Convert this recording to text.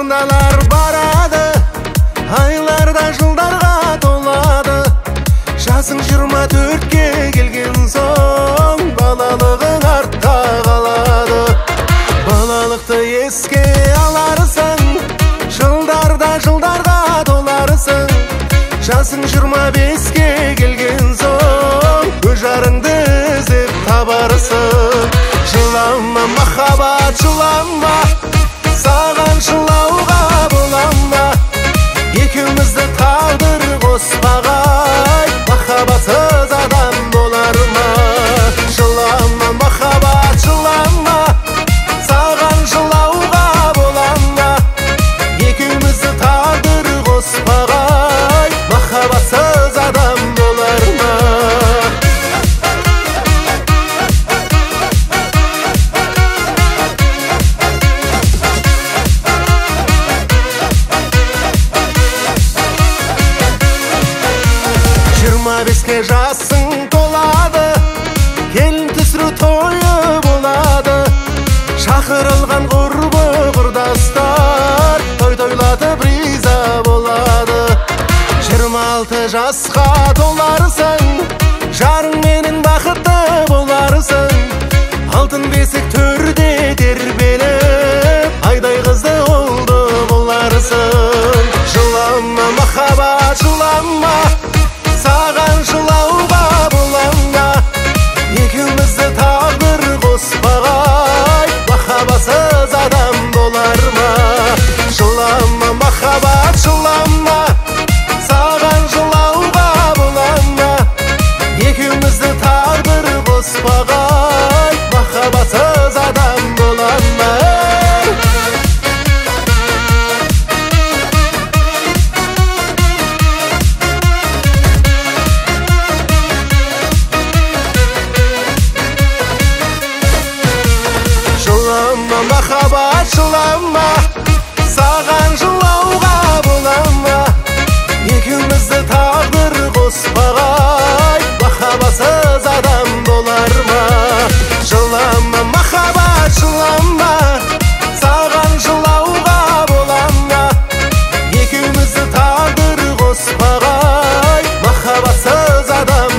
саналар барады, айларда жылдарға толады. Жасың 24-ке келген соң, балалығың артта қалады. Балалықты еске аларсың, жылдарға толарсың. Жасың 25-ке келген соң, өз жарыңды іздеп табарсың. Жылама махаббат, жылама, саған жылауға болама. Екеумізді тағдыр қоспағай, махаббатсыз адам болар ма? Жылама махаббат, жылама, саған жылауға болама. Екеумізді тағдыр қоспағай, махаббатсыз адам болар ма? Беске жасың толады, келін түсіру тойы болады. Шақырылған құрбы құрдастар, тойлатып риза болады. 26 жасқа толарсың, жарың менің бақытты боларсың. Алтын бесік төрде тербеліп, айдай қызды ұлды боларсың. Жылама махаббат, жылама, саған жылауға болама. Екеумізді тағдыр қоспағай, махаббатсыз адам болар ма? Жылама махаббат, жылама, саған жылауға болама. Екеумізді тағдыр қоспағай, махаббатсыз адам болар ма? Жылама махаббат, жылама, саған жылауға болама. Екеумізді тағдыр қоспағай, махаббатсыз адам болар ма? Жылама махаббат, жылама, саған жылауға болама. Екеумізді тағдыр қоспағай, махаббатсыз адам